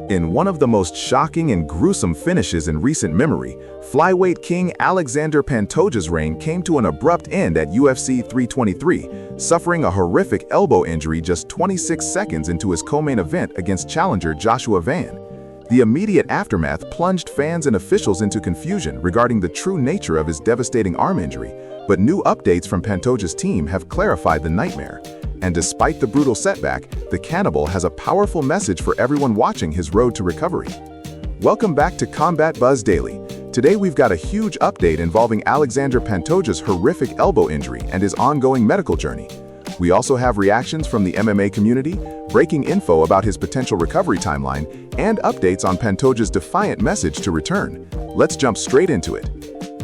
In one of the most shocking and gruesome finishes in recent memory, flyweight king Alexandre Pantoja's reign came to an abrupt end at UFC 323, suffering a horrific elbow injury just 26 seconds into his co-main event against challenger Joshua Van. The immediate aftermath plunged fans and officials into confusion regarding the true nature of his devastating arm injury, but new updates from Pantoja's team have clarified the nightmare. And despite the brutal setback, the cannibal has a powerful message for everyone watching his road to recovery. Welcome back to Combat Buzz Daily. Today we've got a huge update involving Alexandre Pantoja's horrific elbow injury and his ongoing medical journey. We also have reactions from the MMA community, breaking info about his potential recovery timeline, and updates on Pantoja's defiant message to return. Let's jump straight into it.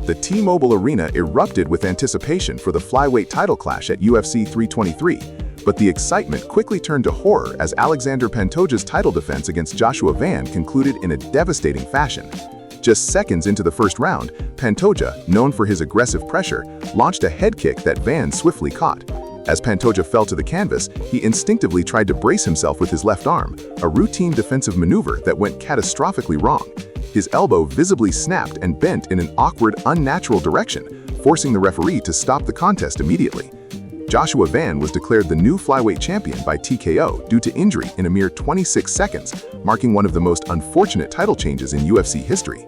The T-Mobile Arena erupted with anticipation for the flyweight title clash at UFC 323. But the excitement quickly turned to horror as Alexandre Pantoja's title defense against Joshua Van concluded in a devastating fashion. Just seconds into the first round, Pantoja, known for his aggressive pressure, launched a head kick that Van swiftly caught. As Pantoja fell to the canvas, he instinctively tried to brace himself with his left arm, a routine defensive maneuver that went catastrophically wrong. His elbow visibly snapped and bent in an awkward, unnatural direction, forcing the referee to stop the contest immediately. Joshua Van was declared the new flyweight champion by TKO due to injury in a mere 26 seconds, marking one of the most unfortunate title changes in UFC history.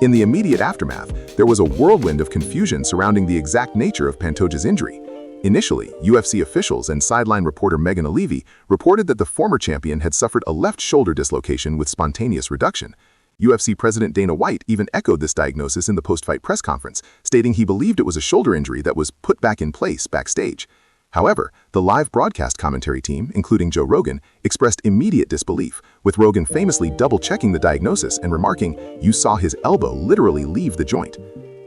In the immediate aftermath, there was a whirlwind of confusion surrounding the exact nature of Pantoja's injury. Initially, UFC officials and sideline reporter Megan Levy reported that the former champion had suffered a left shoulder dislocation with spontaneous reduction. UFC President Dana White even echoed this diagnosis in the post-fight press conference, stating he believed it was a shoulder injury that was put back in place backstage. However, the live broadcast commentary team, including Joe Rogan, expressed immediate disbelief, with Rogan famously double-checking the diagnosis and remarking, "You saw his elbow literally leave the joint."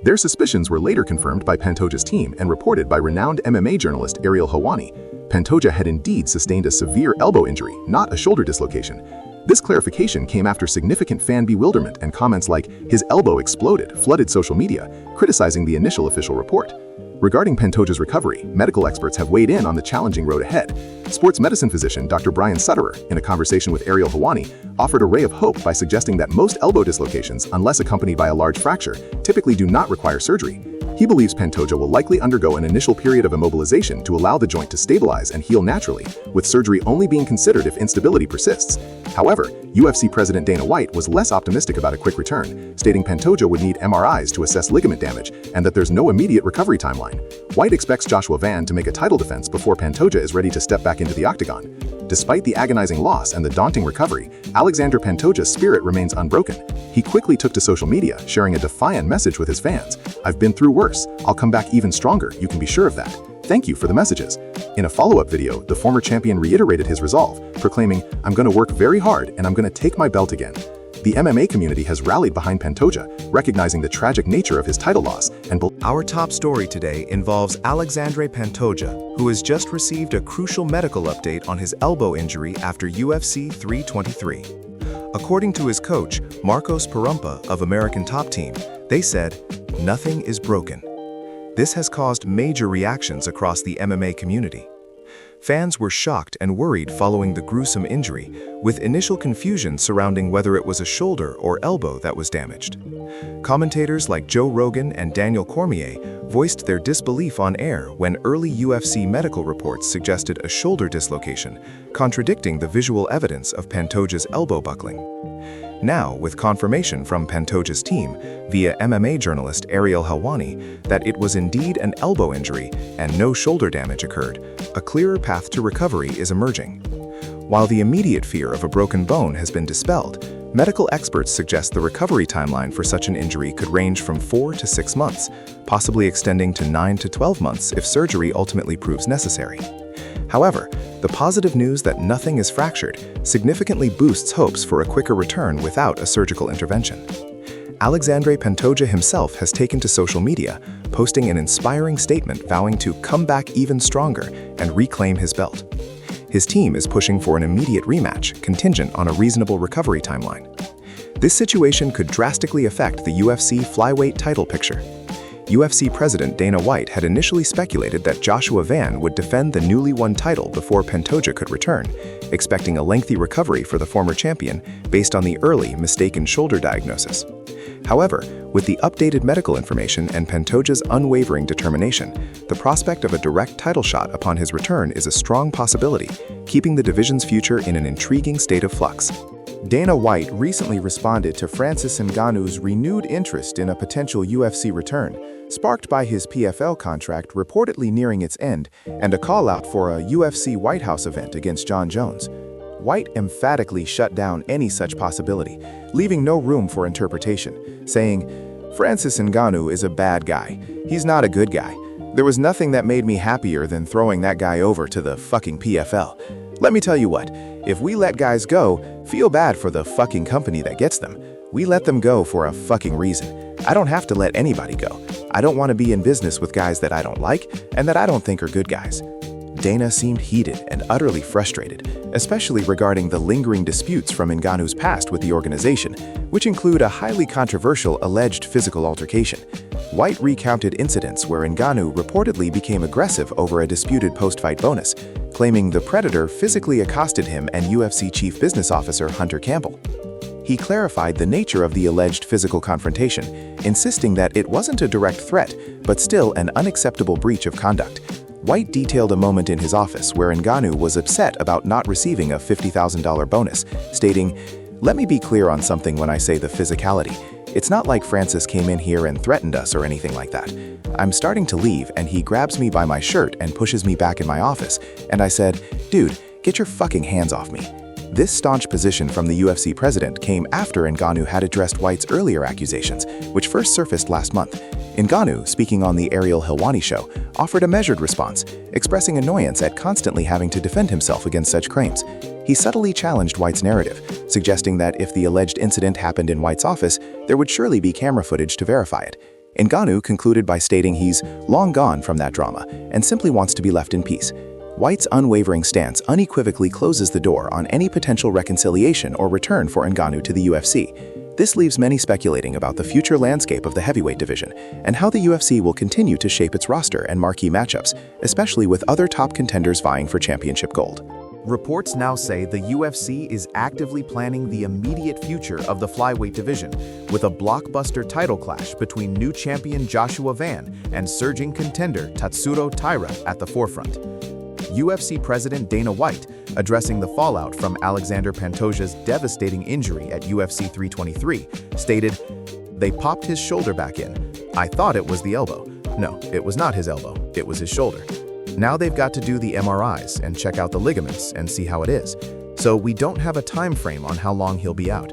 Their suspicions were later confirmed by Pantoja's team and reported by renowned MMA journalist Ariel Helwani. Pantoja had indeed sustained a severe elbow injury, not a shoulder dislocation. This clarification came after significant fan bewilderment and comments like, "His elbow exploded," flooded social media, criticizing the initial official report. Regarding Pantoja's recovery, medical experts have weighed in on the challenging road ahead. Sports medicine physician Dr. Brian Sutterer, in a conversation with Ariel Helwani, offered a ray of hope by suggesting that most elbow dislocations, unless accompanied by a large fracture, typically do not require surgery. He believes Pantoja will likely undergo an initial period of immobilization to allow the joint to stabilize and heal naturally, with surgery only being considered if instability persists. However, UFC President Dana White was less optimistic about a quick return, stating Pantoja would need MRIs to assess ligament damage and that there's no immediate recovery timeline. White expects Joshua Van to make a title defense before Pantoja is ready to step back into the octagon. Despite the agonizing loss and the daunting recovery, Alexandre Pantoja's spirit remains unbroken. He quickly took to social media, sharing a defiant message with his fans. "I've been through worse. I'll come back even stronger, you can be sure of that. Thank you for the messages." In a follow-up video, the former champion reiterated his resolve, proclaiming, "I'm going to work very hard and I'm going to take my belt again." The MMA community has rallied behind Pantoja, recognizing the tragic nature of his title loss and Our top story today involves Alexandre Pantoja, who has just received a crucial medical update on his elbow injury after UFC 323. According to his coach, Marcos Perumpa of American Top Team, they said, "Nothing is broken." This has caused major reactions across the MMA community. Fans were shocked and worried following the gruesome injury, with initial confusion surrounding whether it was a shoulder or elbow that was damaged. Commentators like Joe Rogan and Daniel Cormier voiced their disbelief on air when early UFC medical reports suggested a shoulder dislocation, contradicting the visual evidence of Pantoja's elbow buckling. Now, with confirmation from Pantoja's team via MMA journalist Ariel Helwani that it was indeed an elbow injury and no shoulder damage occurred, a clearer path to recovery is emerging. While the immediate fear of a broken bone has been dispelled, medical experts suggest the recovery timeline for such an injury could range from 4 to 6 months, possibly extending to 9 to 12 months if surgery ultimately proves necessary. However, the positive news that nothing is fractured significantly boosts hopes for a quicker return without a surgical intervention. Alexandre Pantoja himself has taken to social media, posting an inspiring statement vowing to come back even stronger and reclaim his belt. His team is pushing for an immediate rematch, contingent on a reasonable recovery timeline. This situation could drastically affect the UFC flyweight title picture. UFC president Dana White had initially speculated that Joshua Van would defend the newly won title before Pantoja could return, expecting a lengthy recovery for the former champion based on the early mistaken shoulder diagnosis. However, with the updated medical information and Pantoja's unwavering determination, the prospect of a direct title shot upon his return is a strong possibility, keeping the division's future in an intriguing state of flux. Dana White recently responded to Francis Ngannou's renewed interest in a potential UFC return, sparked by his PFL contract reportedly nearing its end and a call-out for a UFC White House event against Jon Jones. White emphatically shut down any such possibility, leaving no room for interpretation, saying, "Francis Ngannou is a bad guy. He's not a good guy. There was nothing that made me happier than throwing that guy over to the fucking PFL. Let me tell you what, if we let guys go, feel bad for the fucking company that gets them. We let them go for a fucking reason. I don't have to let anybody go. I don't want to be in business with guys that I don't like and that I don't think are good guys." Dana seemed heated and utterly frustrated, especially regarding the lingering disputes from Ngannou's past with the organization, which include a highly controversial alleged physical altercation. White recounted incidents where Ngannou reportedly became aggressive over a disputed post-fight bonus, claiming the Predator physically accosted him and UFC Chief Business Officer Hunter Campbell. He clarified the nature of the alleged physical confrontation, insisting that it wasn't a direct threat, but still an unacceptable breach of conduct. White detailed a moment in his office where Ngannou was upset about not receiving a $50,000 bonus, stating, "Let me be clear on something when I say the physicality. It's not like Francis came in here and threatened us or anything like that. I'm starting to leave and he grabs me by my shirt and pushes me back in my office, and I said, 'Dude, get your fucking hands off me.'" This staunch position from the UFC president came after Ngannou had addressed White's earlier accusations, which first surfaced last month. Ngannou, speaking on the Ariel Helwani show, offered a measured response, expressing annoyance at constantly having to defend himself against such claims. He subtly challenged White's narrative, suggesting that if the alleged incident happened in White's office, there would surely be camera footage to verify it. Ngannou concluded by stating he's long gone from that drama and simply wants to be left in peace. White's unwavering stance unequivocally closes the door on any potential reconciliation or return for Ngannou to the UFC. This leaves many speculating about the future landscape of the heavyweight division and how the UFC will continue to shape its roster and marquee matchups, especially with other top contenders vying for championship gold. Reports now say the UFC is actively planning the immediate future of the flyweight division, with a blockbuster title clash between new champion Joshua Van and surging contender Tatsuro Taira at the forefront. UFC President Dana White, addressing the fallout from Alexandre Pantoja's devastating injury at UFC 323, stated, "They popped his shoulder back in. I thought it was the elbow. No, it was not his elbow, it was his shoulder. Now they've got to do the MRIs and check out the ligaments and see how it is. So we don't have a time frame on how long he'll be out.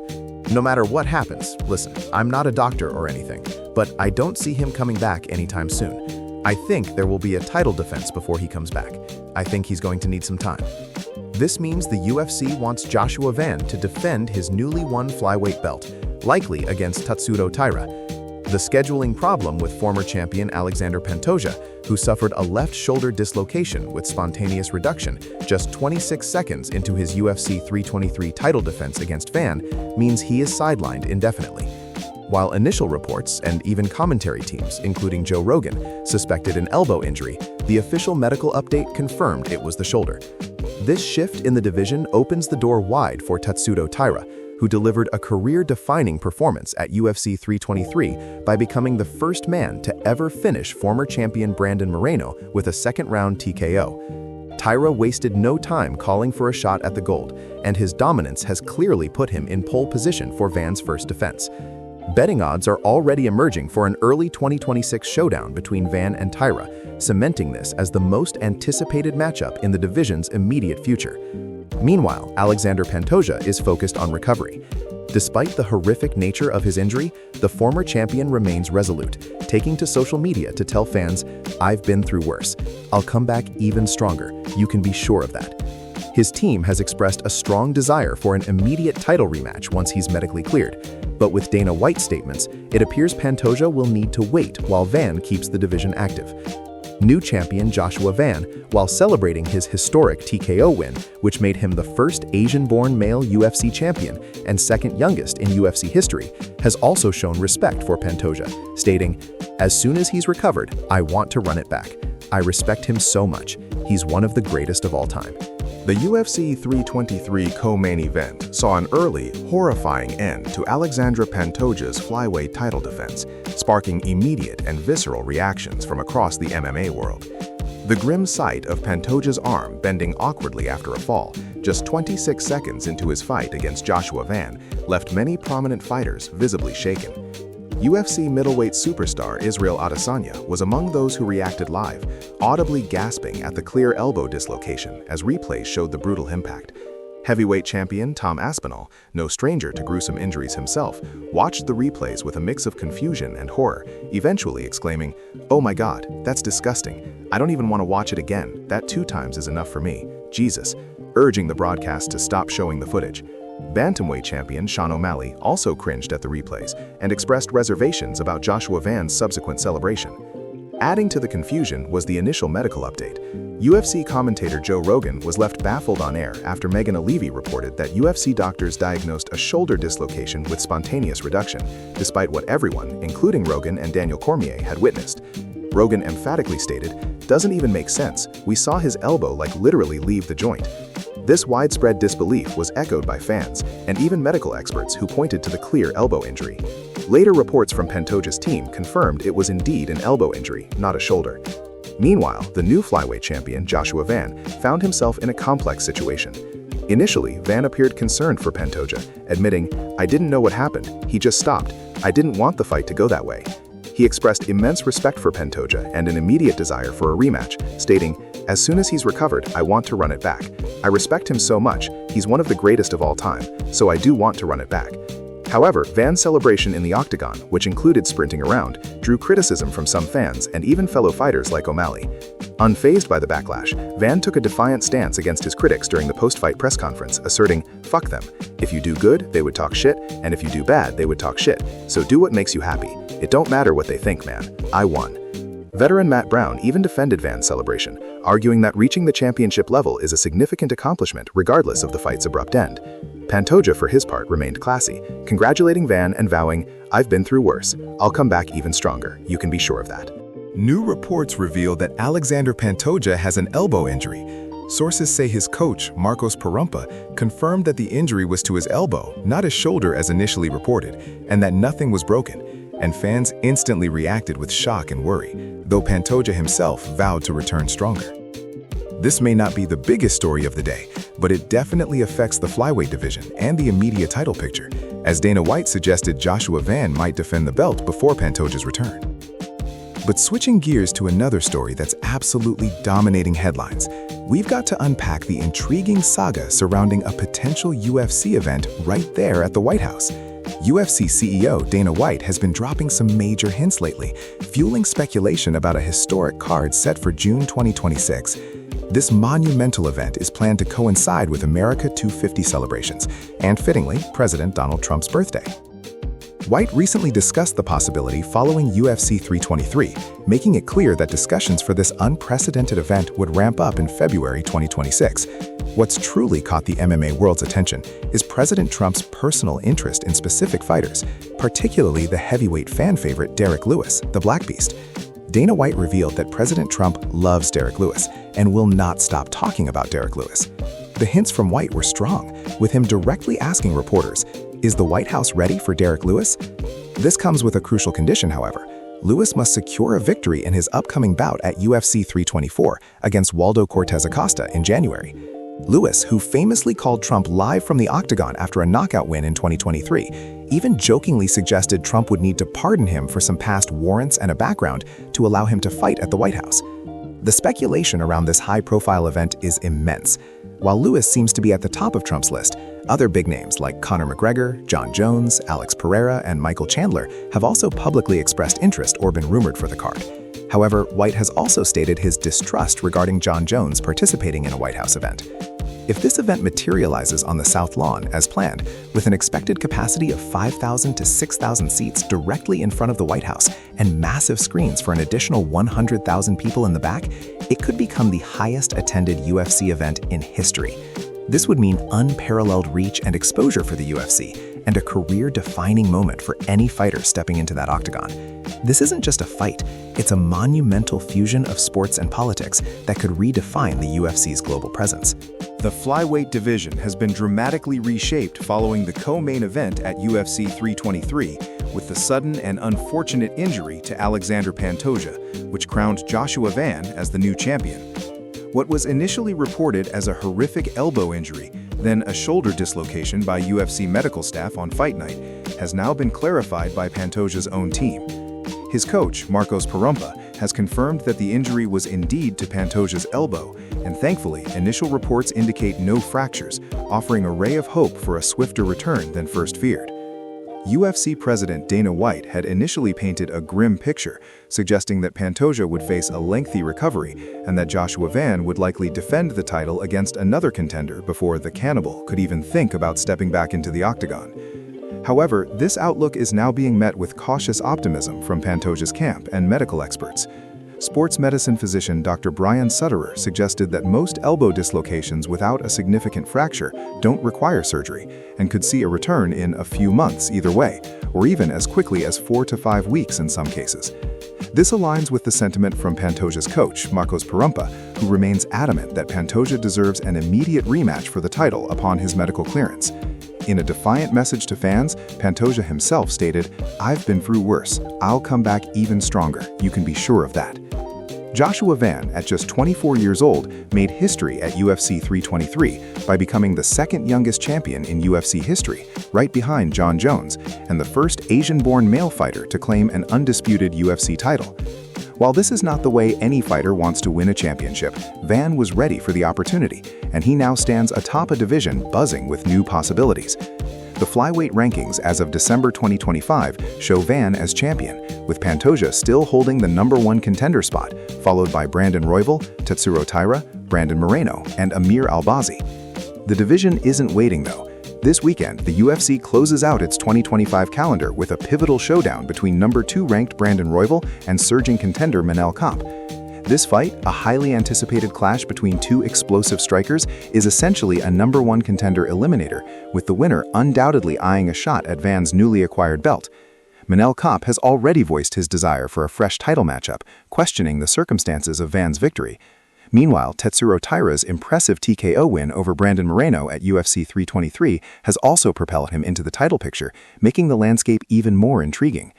No matter what happens, listen, I'm not a doctor or anything, but I don't see him coming back anytime soon. I think there will be a title defense before he comes back. I think he's going to need some time." This means the UFC wants Joshua Van to defend his newly won flyweight belt, likely against Tatsuro Taira. The scheduling problem with former champion Alexandre Pantoja, who suffered a left shoulder dislocation with spontaneous reduction just 26 seconds into his UFC 323 title defense against Van, means he is sidelined indefinitely. While initial reports and even commentary teams, including Joe Rogan, suspected an elbow injury, the official medical update confirmed it was the shoulder. This shift in the division opens the door wide for Tatsuro Taira, who delivered a career-defining performance at UFC 323 by becoming the first man to ever finish former champion Brandon Moreno with a second-round TKO. Taira wasted no time calling for a shot at the gold, and his dominance has clearly put him in pole position for Van's first defense. Betting odds are already emerging for an early 2026 showdown between Van and Taira, cementing this as the most anticipated matchup in the division's immediate future. Meanwhile, Alexandre Pantoja is focused on recovery. Despite the horrific nature of his injury, the former champion remains resolute, taking to social media to tell fans, "I've been through worse. I'll come back even stronger. You can be sure of that." His team has expressed a strong desire for an immediate title rematch once he's medically cleared. But with Dana White's statements, it appears Pantoja will need to wait while Van keeps the division active. new champion Joshua Van, while celebrating his historic TKO win, which made him the first Asian-born male UFC champion and second youngest in UFC history, has also shown respect for Pantoja, stating, "As soon as he's recovered, I want to run it back. I respect him so much. He's one of the greatest of all time." The UFC 323 co-main event saw an early, horrifying end to Alexandre Pantoja's flyweight title defense, sparking immediate and visceral reactions from across the MMA world. The grim sight of Pantoja's arm bending awkwardly after a fall, just 26 seconds into his fight against Joshua Van, left many prominent fighters visibly shaken. UFC middleweight superstar Israel Adesanya was among those who reacted live, audibly gasping at the clear elbow dislocation as replays showed the brutal impact. Heavyweight champion Tom Aspinall, no stranger to gruesome injuries himself, watched the replays with a mix of confusion and horror, eventually exclaiming, "Oh my God, that's disgusting. I don't even want to watch it again. That 2 times is enough for me. Jesus," urging the broadcast to stop showing the footage. Bantamweight champion Sean O'Malley also cringed at the replays and expressed reservations about Joshua Van's subsequent celebration. Adding to the confusion was the initial medical update. UFC commentator Joe Rogan was left baffled on air after Megan O'Leary reported that UFC doctors diagnosed a shoulder dislocation with spontaneous reduction, despite what everyone, including Rogan and Daniel Cormier, had witnessed. Rogan emphatically stated, "Doesn't even make sense. We saw his elbow literally leave the joint." This widespread disbelief was echoed by fans and even medical experts who pointed to the clear elbow injury. Later reports from Pantoja's team confirmed it was indeed an elbow injury, not a shoulder. Meanwhile, the new flyweight champion, Joshua Van, found himself in a complex situation. Initially, Van appeared concerned for Pantoja, admitting, "I didn't know what happened. He just stopped. I didn't want the fight to go that way." He expressed immense respect for Pantoja and an immediate desire for a rematch, stating, "As soon as he's recovered, I want to run it back. I respect him so much. He's one of the greatest of all time, so I do want to run it back." However, Van's celebration in the octagon, which included sprinting around, drew criticism from some fans and even fellow fighters like O'Malley. Unfazed by the backlash, Van took a defiant stance against his critics during the post-fight press conference, asserting, "Fuck them. If you do good, they would talk shit, and if you do bad, they would talk shit. So do what makes you happy. It don't matter what they think, man. I won." Veteran Matt Brown even defended Van's celebration, arguing that reaching the championship level is a significant accomplishment regardless of the fight's abrupt end. Pantoja, for his part, remained classy, congratulating Van and vowing, "I've been through worse. I'll come back even stronger. You can be sure of that." New reports reveal that Alexandre Pantoja has an elbow injury. Sources say his coach, Marcos Parumpa, confirmed that the injury was to his elbow, not his shoulder as initially reported, and that nothing was broken, and fans instantly reacted with shock and worry, though Pantoja himself vowed to return stronger. This may not be the biggest story of the day, but it definitely affects the flyweight division and the immediate title picture, as Dana White suggested Joshua Van might defend the belt before Pantoja's return. But switching gears to another story that's absolutely dominating headlines, we've got to unpack the intriguing saga surrounding a potential UFC event right there at the White House. UFC CEO Dana White has been dropping some major hints lately, fueling speculation about a historic card set for June 2026. This monumental event is planned to coincide with America 250 celebrations and, fittingly, President Donald Trump's birthday. White recently discussed the possibility following UFC 323, making it clear that discussions for this unprecedented event would ramp up in February 2026. What's truly caught the MMA world's attention is President Trump's personal interest in specific fighters, particularly the heavyweight fan favorite Derrick Lewis, the Black Beast. Dana White revealed that President Trump loves Derrick Lewis and will not stop talking about Derrick Lewis. The hints from White were strong, with him directly asking reporters, "Is the White House ready for Derrick Lewis?" This comes with a crucial condition, however. Lewis must secure a victory in his upcoming bout at UFC 324 against Waldo Cortez Acosta in January. Lewis, who famously called Trump live from the octagon after a knockout win in 2023, even jokingly suggested Trump would need to pardon him for some past warrants and a background to allow him to fight at the White House. The speculation around this high-profile event is immense. While Lewis seems to be at the top of Trump's list, other big names like Conor McGregor, John Jones, Alex Pereira, and Michael Chandler have also publicly expressed interest or been rumored for the card. However, White has also stated his distrust regarding John Jones participating in a White House event. If this event materializes on the South Lawn as planned, with an expected capacity of 5,000 to 6,000 seats directly in front of the White House and massive screens for an additional 100,000 people in the back, it could become the highest attended UFC event in history. This would mean unparalleled reach and exposure for the UFC, and a career-defining moment for any fighter stepping into that octagon. This isn't just a fight, it's a monumental fusion of sports and politics that could redefine the UFC's global presence. The flyweight division has been dramatically reshaped following the co-main event at UFC 323, with the sudden and unfortunate injury to Alexandre Pantoja, which crowned Joshua Van as the new champion. What was initially reported as a horrific elbow injury, then a shoulder dislocation by UFC medical staff on fight night, has now been clarified by Pantoja's own team. His coach, Marcos Parumpa, has confirmed that the injury was indeed to Pantoja's elbow, and thankfully, initial reports indicate no fractures, offering a ray of hope for a swifter return than first feared. UFC President Dana White had initially painted a grim picture, suggesting that Pantoja would face a lengthy recovery and that Joshua Van would likely defend the title against another contender before the cannibal could even think about stepping back into the octagon. However, this outlook is now being met with cautious optimism from Pantoja's camp and medical experts. Sports medicine physician Dr. Brian Sutterer suggested that most elbow dislocations without a significant fracture don't require surgery and could see a return in a few months either way, or even as quickly as 4 to 5 weeks in some cases. This aligns with the sentiment from Pantoja's coach, Marcos Parumpa, who remains adamant that Pantoja deserves an immediate rematch for the title upon his medical clearance. In a defiant message to fans, Pantoja himself stated, "I've been through worse. I'll come back even stronger. You can be sure of that." Joshua Van, at just 24 years old, made history at UFC 323 by becoming the second youngest champion in UFC history, right behind Jon Jones, and the first Asian-born male fighter to claim an undisputed UFC title. While this is not the way any fighter wants to win a championship, Van was ready for the opportunity, and he now stands atop a division buzzing with new possibilities. The flyweight rankings as of December 2025 show Van as champion, with Pantoja still holding the #1 contender spot, followed by Brandon Royval, Tetsuro Taira, Brandon Moreno, and Amir Albazi. The division isn't waiting though. This weekend, the UFC closes out its 2025 calendar with a pivotal showdown between #2 ranked Brandon Royval and surging contender Manel Kape. This fight, a highly anticipated clash between two explosive strikers, is essentially a #1 contender eliminator, with the winner undoubtedly eyeing a shot at Van's newly acquired belt. Manel Kape has already voiced his desire for a fresh title matchup, questioning the circumstances of Van's victory. Meanwhile, Tetsuro Taira's impressive TKO win over Brandon Moreno at UFC 323 has also propelled him into the title picture, making the landscape even more intriguing.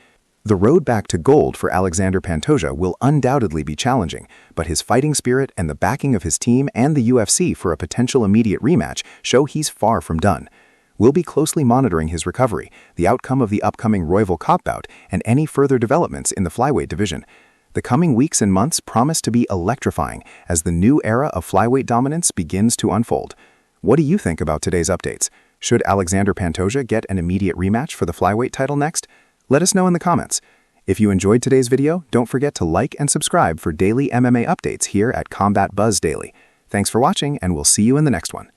The road back to gold for Alexandre Pantoja will undoubtedly be challenging, but his fighting spirit and the backing of his team and the UFC for a potential immediate rematch show he's far from done. We'll be closely monitoring his recovery, the outcome of the upcoming Royval-Kape bout, and any further developments in the flyweight division. The coming weeks and months promise to be electrifying as the new era of flyweight dominance begins to unfold. What do you think about today's updates? Should Alexandre Pantoja get an immediate rematch for the flyweight title next? Let us know in the comments. If you enjoyed today's video, don't forget to like and subscribe for daily MMA updates here at Combat Buzz Daily. Thanks for watching, and we'll see you in the next one.